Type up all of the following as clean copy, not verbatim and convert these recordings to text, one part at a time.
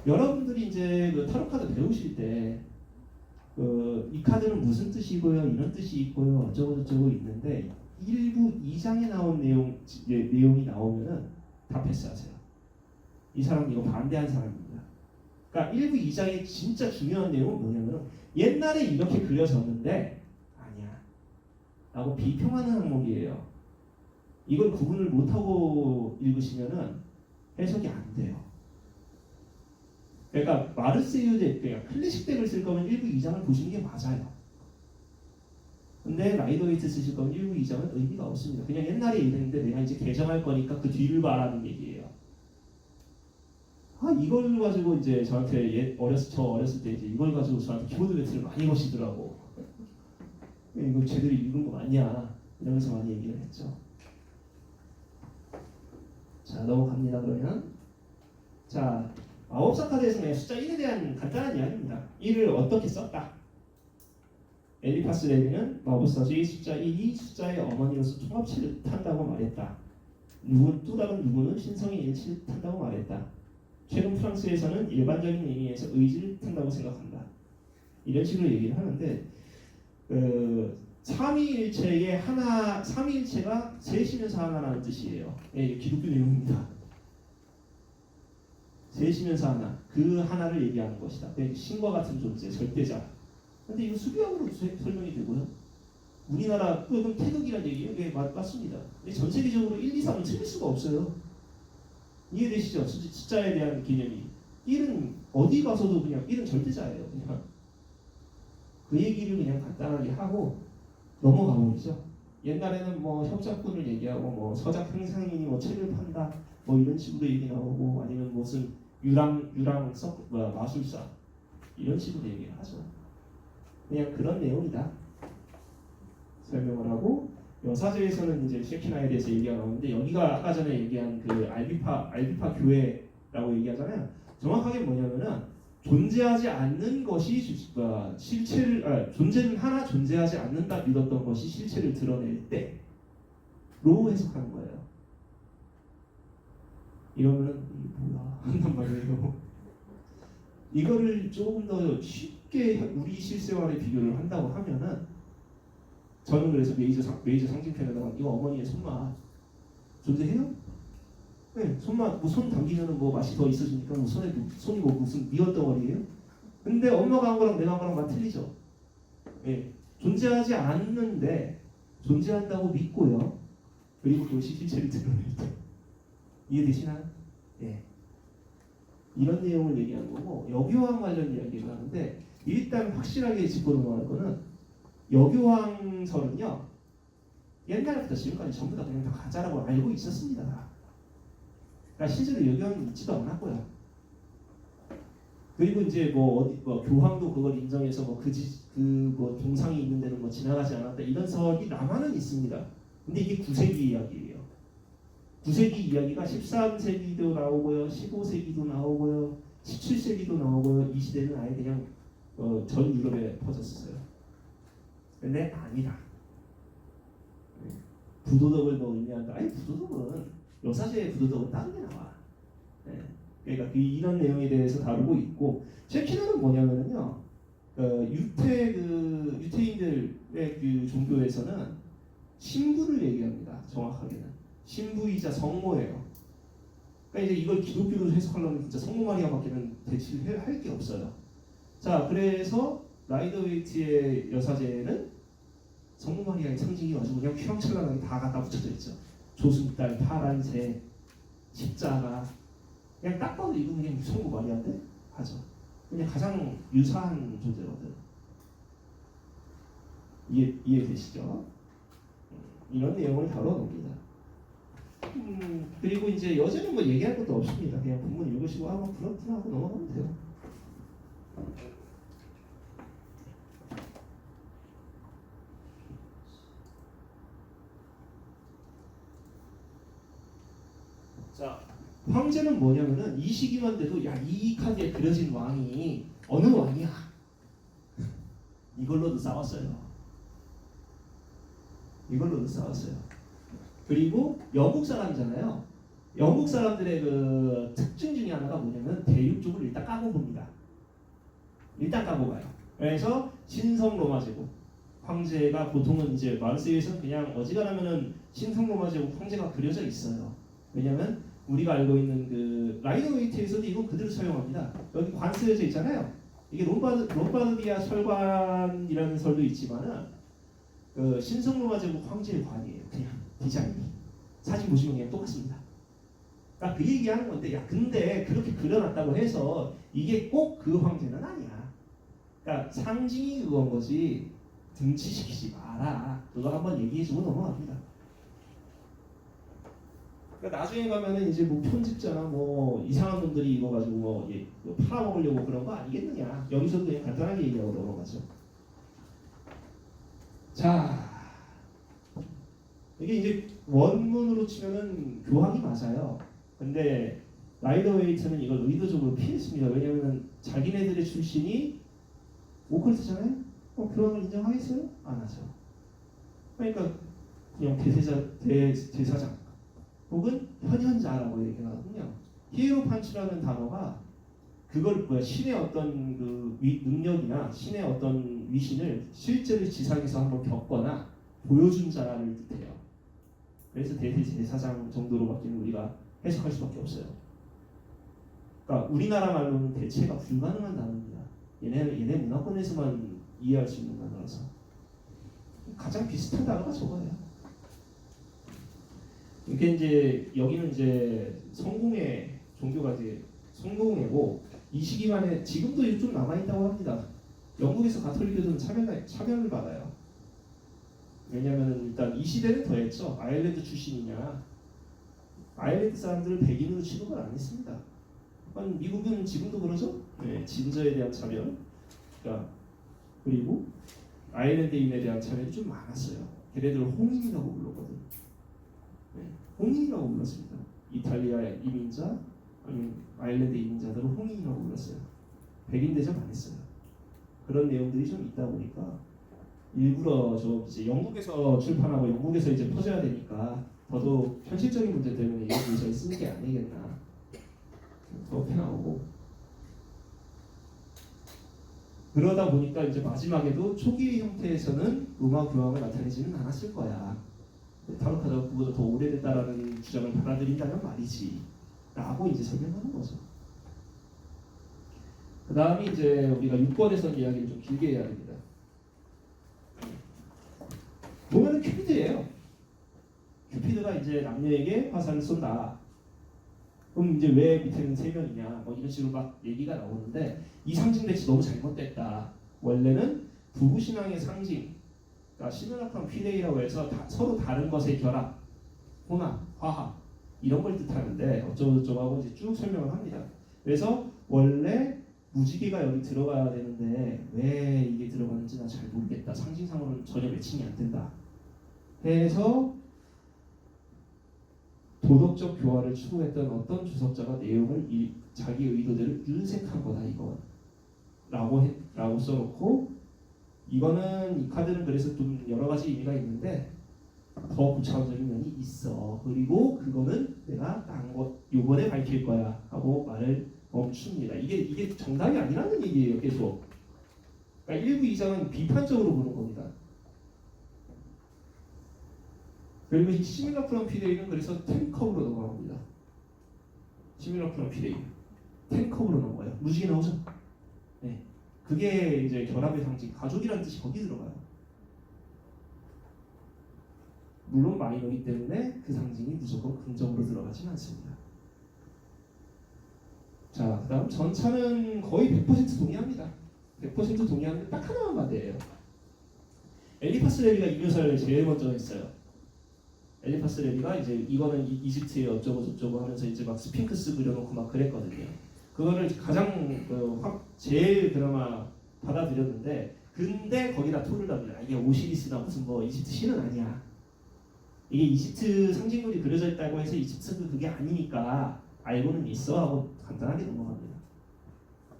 여러분들이 이제 그 타로 카드 배우실 때 이 카드는 무슨 뜻이고요, 이런 뜻이 있고요, 어쩌고저쩌고 있는데 일부 2장에 나온 내용이 나오면은 다 패스하세요. 이 사람 이거 반대한 사람입니다. 그러니까 일부 2장의 진짜 중요한 내용은 뭐냐면은 옛날에 이렇게 그려졌는데 아니야 라고 비평하는 항목이에요. 이걸 구분을 못하고 읽으시면은 해석이 안 돼요. 그러니까 마르세유 덱, 그러니까 클래식 덱을 쓸 거면 1부 2장을 보시는 게 맞아요. 근데 라이더웨이트 쓰실 거면 1부 2장은 의미가 없습니다. 그냥 옛날에 이랬는데 내가 이제 개정할 거니까 그 뒤를 봐라는 얘기예요. 이걸 가지고 이제 저한테 저 어렸을 때 이제 이걸 가지고 저한테 키보드 배틀을 많이 거시더라고. 이거 제대로 읽은 거 맞냐 이러면서 많이 얘기를 했죠. 자, 넘어갑니다. 그러면 자, 마법사 카드에서 그냥 숫자 1에 대한 간단한 이야기입니다. 1을 어떻게 썼다. 엘리파스 레비는 마법사주의 숫자 1이 숫자의 어머니로서 통합치를 탄다고 말했다. 또 다른 누구는 신성의 일치를 탄다고 말했다. 최근 프랑스에서는 일반적인 의미에서 의지를 탄다고 생각한다. 이런 식으로 얘기를 하는데 삼위일체가 셋이면서 하나라는 뜻이에요. 예, 기독교 내용입니다. 셋이면서 하나, 그 하나를 얘기하는 것이다. 신과 같은 존재, 절대자. 근데 이거 수비학으로 설명이 되고요. 우리나라 그럼 태극이라는 얘기예요? 네, 맞습니다. 근데 전 세계적으로 1, 2, 3은 틀릴 수가 없어요. 이해되시죠? 숫자에 대한 개념이. 1은 어디 가서도 그냥 1은 절대자예요. 그냥 그 얘기를 그냥 간단하게 하고 넘어가 버리죠. 옛날에는 뭐 협작꾼을 얘기하고 뭐 서작 행상인이 뭐 책을 판다 뭐 이런 식으로 얘기 나오고 아니면 무슨 마술사 이런 식으로 얘기를 하죠. 그냥 그런 내용이다 설명을 하고 여사제에서는 이제 셰키나에 대해서 얘기가 나오는데 여기가 아까 전에 얘기한 그 알비파 교회라고 얘기하잖아요. 정확하게 뭐냐면은 존재하지 않는 것이 실체를 존재는 하나 존재하지 않는다 믿었던 것이 실체를 드러낼 때로 해석하는 거예요. 이러면은 이게 뭐야 한단 말이에요. 이거를 조금 더 쉽게 우리 실생활에 비교를 한다고 하면은 저는 그래서 메이저 상징편에다가 이거 어머니의 손맛 존재해요? 네, 손맛 손 당기면은 뭐 맛이 더 있어지니까 뭐 손이 뭐 무슨 미어덩어리예요? 근데 엄마가 한 거랑 내가 한 거랑 맛 틀리죠. 네, 존재하지 않는데 존재한다고 믿고요. 그리고 그것이 실체를 드러낼 때 이해되시나요? 예. 이런 내용을 얘기하는 거고 여교황 관련 이야기를 하는데 일단 확실하게 짚고 넘어갈 거는 여교황설은요 옛날부터 지금까지 전부 다 그냥 다 가짜라고 알고 있었습니다. 그러니까 실제로 여교황이 있지도 않았고요. 그리고 이제 뭐 교황도 그걸 인정해서 뭐 동상이 있는 데는 뭐 지나가지 않았다 이런 설이 남한은 있습니다. 근데 이게 9세기 이야기예요. 9세기 이야기가 13세기도 나오고요, 15세기도 나오고요, 17세기도 나오고요. 이 시대는 아예 그냥 전 유럽에 퍼졌어요. 근데 아니다. 부도덕을 뭐 의미한다. 아니 부도덕은 여사제의 부도덕은 다른 게 나와. 네. 그러니까 이런 내용에 대해서 다루고 있고 셰키나는 뭐냐면요. 유태인들의 그 종교에서는 신부를 얘기합니다. 정확하게는 신부이자 성모예요. 그러니까 이제 이걸 기독교로 해석하려면 진짜 성모 마리아밖에는 대체를 할 게 없어요. 자, 그래서 라이더웨이트의 여사제는 성모 마리아의 상징이 아주 그냥 휘황찬란하게 다 갖다 붙여져 있죠. 조승달, 파란색, 십자가. 그냥 딱 봐도 이거 그냥 성모 마리아인데? 하죠. 그냥 가장 유사한 존재거든. 이해되시죠? 이런 내용을 다뤄봅니다. 그리고 이제 여제는 뭐 얘기할 것도 없습니다. 그냥 본문 읽으시고 뭐 그렇구나 하고 넘어가면 돼요. 자, 황제는 뭐냐면은 이 시기만 돼도 이 카드에 그려진 왕이 어느 왕이야? 이걸로도 싸웠어요. 그리고 영국 사람이잖아요. 영국 사람들의 그 특징 중에 하나가 뭐냐면 대륙 쪽을 일단 까고 봅니다. 일단 까고 가요. 그래서 신성 로마 제국 황제가 보통은 이제 마르세유에서는 그냥 어지간하면은 신성 로마 제국 황제가 그려져 있어요. 왜냐면 우리가 알고 있는 그 라이더웨이트에서도 이거 그대로 사용합니다. 여기 관 쓰여져 있잖아요. 이게 롬바르디아 철관이라는 설도 있지만은 그 신성 로마 제국 황제의 관이에요. 그냥 디자인이 사진 보시면 그냥 똑같습니다. 그러니까 그 얘기하는 건데, 야 근데 그렇게 그려놨다고 해서 이게 꼭 그 황제는 아니야. 그러니까 상징이 그건 거지 등치시키지 마라. 그거 한번 얘기해주고 넘어갑니다. 그러니까 나중에 가면은 이제 뭐 편집자나 뭐 이상한 놈들이 이거 가지고 뭐 팔아먹으려고 그런 거 아니겠느냐. 여기서도 그냥 간단하게 얘기하고 넘어가죠. 자, 이게 이제 원문으로 치면은 교황이 맞아요. 근데 라이더웨이트는 이걸 의도적으로 피했습니다. 왜냐하면 자기네들의 출신이 오컬트잖아요. 교황을 인정하겠어요? 안 하죠. 그러니까 그냥 대사장 혹은 현현자라고 얘기하거든요. 히에로판치라는 단어가 그걸 신의 어떤 그 능력이나 신의 어떤 위신을 실제로 지상에서 한번 겪거나 보여준 자를 뜻해요. 그래서 대제사장 정도로밖에 우리가 해석할 수밖에 없어요. 그러니까 우리나라 말로는 대체가 불가능한 단어입니다. 얘네 문화권에서만 이해할 수 있는 단어라서 가장 비슷한 단어가 저거예요. 이게 이제 여기는 이제 성공의 종교가 이제 성공회고 이 시기만에 지금도 좀 남아 있다고 합니다. 영국에서 가톨릭교도는 차별을 받아요. 왜냐하면 일단 이 시대는 더했죠. 아일랜드 출신이냐. 아일랜드 사람들을 백인으로 취급을 안 했습니다. 미국은 지금도 그러죠. 네, 진저에 대한 차별. 그러니까 그리고 아일랜드인에 대한 차별이 좀 많았어요. 걔네들을 홍인이라고 불렀거든. 네, 홍인이라고 불렀습니다. 이탈리아 이민자 아니면 아일랜드 이민자들을 홍인이라고 불렀어요. 백인 대접 안 했어요. 그런 내용들이 좀 있다 보니까 일부러 저 이제 영국에서 출판하고 영국에서 이제 퍼져야 되니까 더더욱 현실적인 문제 때문에 이런 문제를 쓰는 게 아니겠나. 그렇게 나오고 그러다 보니까 이제 마지막에도 초기 형태에서는 로마 교황을 나타내지는 않았을 거야. 타로카가 그보다 더 오래됐다라는 주장을 받아들인다면 말이지 라고 이제 설명하는 거죠. 그 다음에 이제 우리가 6번에서 이야기를 좀 길게 해야 됩니다. 보면은 큐피드예요. 큐피드가 이제 남녀에게 화살을 쏜다. 그럼 이제 왜 밑에는 3명이냐 뭐 이런 식으로 막 얘기가 나오는데 이 상징 배치 너무 잘못됐다. 원래는 부부신앙의 상징, 그러니까 시메라크랑 피데이라고 해서 서로 다른 것의 결합, 혼합, 화합 이런 걸 뜻하는데 어쩌고저쩌고 하고 이제 쭉 설명을 합니다. 그래서 원래 무지개가 여기 들어가야 되는데 왜 이게 들어가는지 나 잘 모르겠다. 상징상으로는 전혀 매칭이 안 된다. 해서 도덕적 교화를 추구했던 어떤 주석자가 내용을 자기 의도대로 윤색한 거다 이거 라고 써놓고 이거는 이 카드는 그래서 좀 여러 가지 의미가 있는데 더 구체적인 면이 있어. 그리고 그거는 내가 요번에 밝힐 거야 하고 말을 멈춥니다. 이게 정답이 아니라는 얘기예요. 계속. 그러니까 1부 2장은 비판적으로 보는 겁니다. 그리고 이 시밀러프랑 피데이는 그래서 10컵으로 넘어갑니다. 시밀러프랑 피데이 10컵으로 넘어가요. 무지개 나오죠? 네. 그게 이제 결합의 상징, 가족이라는 뜻이 거기 들어가요. 물론 마이너이기 때문에 그 상징이 무조건 긍정으로 들어가지는 않습니다. 자, 그 다음 전차는 거의 100% 동의합니다. 100% 동의하는데 딱 하나만 맞아요. 엘리파스 레비가 이 묘사를 제일 먼저 했어요. 엘리파스 레비가 이제 이거는 이집트의 어쩌고 저쩌고 하면서 이제 막 스핑크스 그려놓고 막 그랬거든요. 그거를 가장 제일 그나마 받아들였는데 근데 거기다 토를 답니다. 이게 오시리스나 무슨 뭐 이집트 신은 아니야. 이게 이집트 상징물이 그려져 있다고 해서 이집트도 그게 아니니까 알고는 있어 하고 간단하게 넘어갑니다.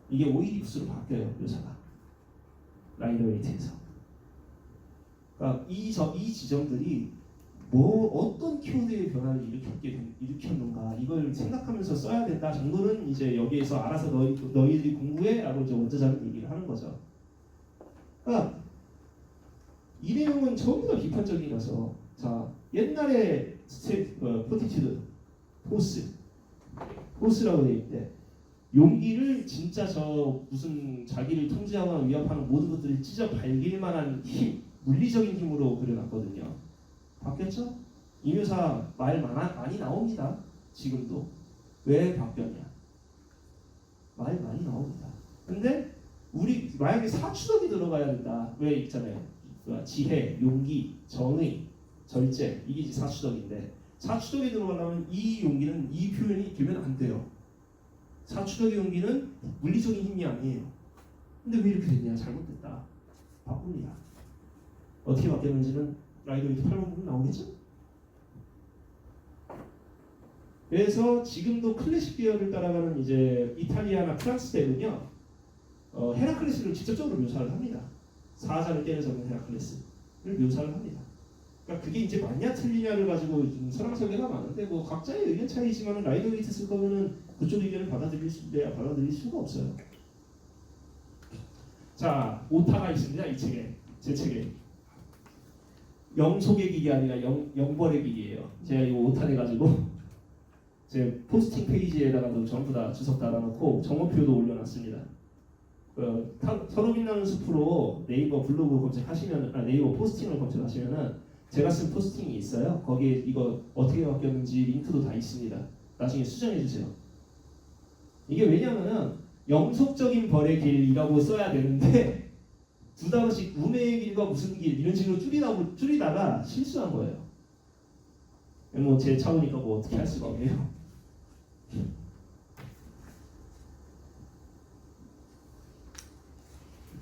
이게 오이디푸스로 바뀌어요. 묘사가. 라이더웨이트에서. 그러니까 이 지점들이 뭐 어떤 키워드의 변화를 일으켰는가 이걸 생각하면서 써야 된다 정도는 이제 여기에서 알아서 너희들이 공부해라고 이제 원저자는 얘기를 하는 거죠. 그러니까 이 내용은 전부 다 비판적이라서 자 옛날에 포티튜드 포스라고 되어 있대. 용기를 진짜 저 무슨 자기를 통제하거나 위협하는 모든 것들을 찢어 발길 만한 힘, 물리적인 힘으로 그려놨거든요. 바뀌었죠? 이 묘사 말 많이 나옵니다. 지금도. 왜 바뀌었냐? 말 많이 나옵니다. 근데 우리 만약에 사추덕이 들어가야 된다. 왜 있잖아요. 지혜, 용기, 정의, 절제 이게 이제 사추덕인데 사추덕이 들어가려면 이 용기는 이 표현이 되면 안 돼요. 사추덕의 용기는 물리적인 힘이 아니에요. 근데 왜 이렇게 됐냐? 잘못됐다. 바꿉니다. 어떻게 바뀌었는지는 라이더웨이트 8번 보면 나오겠죠? 그래서 지금도 클래식 계열을 따라가는 이제 이탈리아나 프랑스 때는요, 헤라클레스를 직접적으로 묘사를 합니다. 사자를 때려잡는 헤라클레스를 묘사를 합니다. 그러니까 그게 이제 맞냐 틀리냐를 가지고 좀 설왕설래가 많은데 뭐 각자의 의견 차이지만 라이더웨이트 쓸 거면은 그쪽 의견을 받아들일 수가 없어요. 자, 오타가 있습니다. 이 책에 제 책에. 영속의 기계 아니라 영벌의 기계예요. 제가 이거 오타내가지고 제 포스팅 페이지에다가도 전부 다 주석 달아놓고 정보표도 올려놨습니다. 서로 빛나는 숲으로 네이버 블로그 검색하시면 네이버 포스팅을 검색하시면은 제가 쓴 포스팅이 있어요. 거기에 이거 어떻게 바뀌었는지 링크도 다 있습니다. 나중에 수정해 주세요. 이게 왜냐면은 영속적인 벌의 길이라고 써야 되는데 두 단어씩 운의 길과 무슨 길 이런 식으로 줄이다가 실수한 거예요. 뭐 제 차우니까 뭐 어떻게 할 수가 없네요.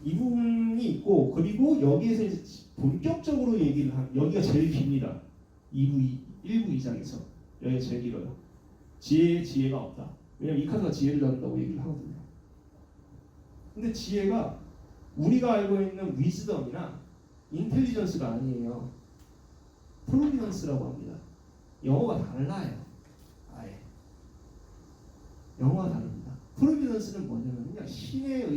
이 부분이 있고 그리고 여기에서 이제 본격적으로 얘기를 여기가 제일 깁니다. 1부 2장에서 여기가 제일 길어요. 지혜가 없다. 왜냐면 이 카드가 지혜를 다룬다고 얘기를 하거든요. 근데 지혜가 우리가 알고 있는 위즈덤이나 인텔리전스가 아니에요. 프로비던스라고 합니다. 영어가 달라요. 아예. 영어가 다릅니다. 프로비던스는 뭐냐면요. 신의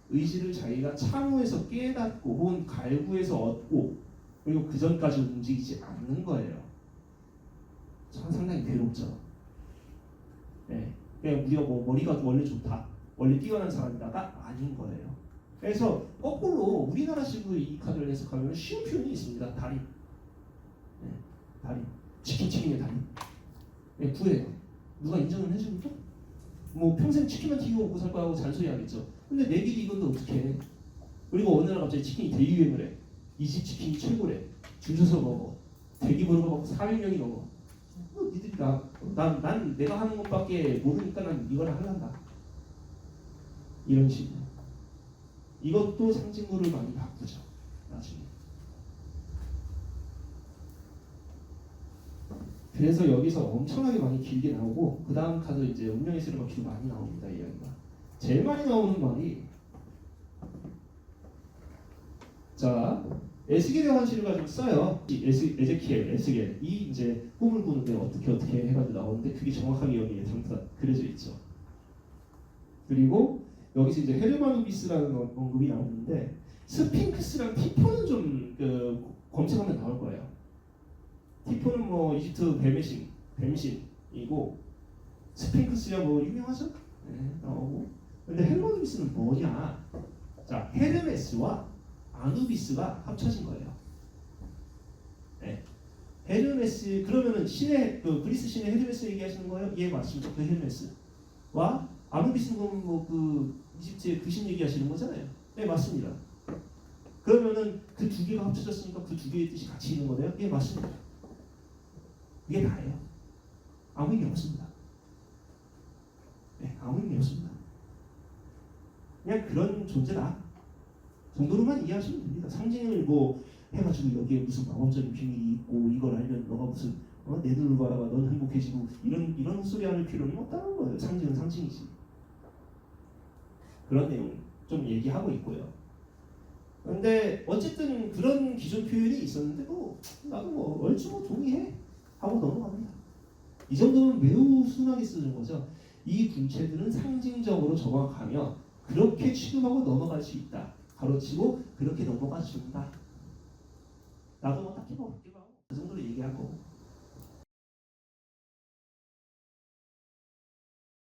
의지를 자기가 참호해서 깨닫고 혹은 갈구해서 얻고 그리고 그 전까지 움직이지 않는 거예요. 상당히 괴롭죠. 네. 그냥 우리가 뭐 머리가 원래 좋다, 원래 뛰어난 사람이다가 아닌 거예요. 그래서 거꾸로 우리나라식으로 이 카드를 해석하면 쉬운 표현이 있습니다. 다리. 네. 다리. 치킨의 다리. 네, 구해요. 누가 인정을 해줍니까? 뭐 평생 치킨만 튀겨 먹고 살 거라고 잔소리하겠죠. 근데 내 길이 이건데 어떻게 해? 그리고 어느 날 갑자기 치킨이 대유행을 해. 이 집 치킨이 최고래. 줄 서서 먹어. 대기번호가 막 400명이 넘어. 니들이 난 내가 하는 것밖에 모르니까 난 이걸 하란다. 이런 식으로. 이것도 상징구를 많이 바꾸죠. 나중에. 그래서 여기서 엄청나게 많이 길게 나오고 그 다음 카드 이제 운명의 세르바키도 많이 나옵니다. 이 이야기가. 제일 많이 나오는 말이 자 에스겔의 환시를 가지고 써요. 에스겔 이 이제 꿈을 꾸는데 어떻게 해가지고 나오는데 그게 정확하게 여기에 전부 다 그려져 있죠. 그리고 여기서 이제 헤르마누비스라는 언급이 나오는데 스핑크스랑 티포는 좀 검색하면 나올 거예요. 티포는 뭐 이집트 뱀신이고 스핑크스야 뭐 유명하죠? 네, 나오고. 근데 헤르마누비스는 뭐냐? 자, 헤르메스와 아누비스가 합쳐진 거예요. 네. 헤르메스 그러면은 신의 그리스 신의 헤르메스 얘기하시는 거예요? 예, 맞습니다. 그 헤르메스와 아누비스는 뭐 이집트의 그 신 얘기하시는 거잖아요. 네, 맞습니다. 그러면은 그 두 개가 합쳐졌으니까 그 두 개의 뜻이 같이 있는 거네요? 예, 맞습니다. 이게 다예요. 아무 의미 없습니다. 네, 아무 의미 없습니다. 그냥 그런 존재다 정도로만 이해하시면 됩니다. 상징을 뭐 해가지고 여기에 무슨 마법적인 비밀이 있고 이걸 알면 너가 무슨 내 눈을 바라봐 넌 행복해지고 이런 소리 할 필요는 없다는 거예요. 상징은 상징이지. 그런 내용 좀 얘기하고 있고요. 근데 어쨌든 그런 기존 표현이 있었는데 나도 얼추 동의해 하고 넘어갑니다. 이 정도면 매우 순하게 쓰는 거죠. 이 군체들은 상징적으로 적어가며 그렇게 취급하고 넘어갈 수 있다. 가로치고 그렇게 넘어가 준다. 나도 딱히 바뀌고 그 정도로 얘기할 거고.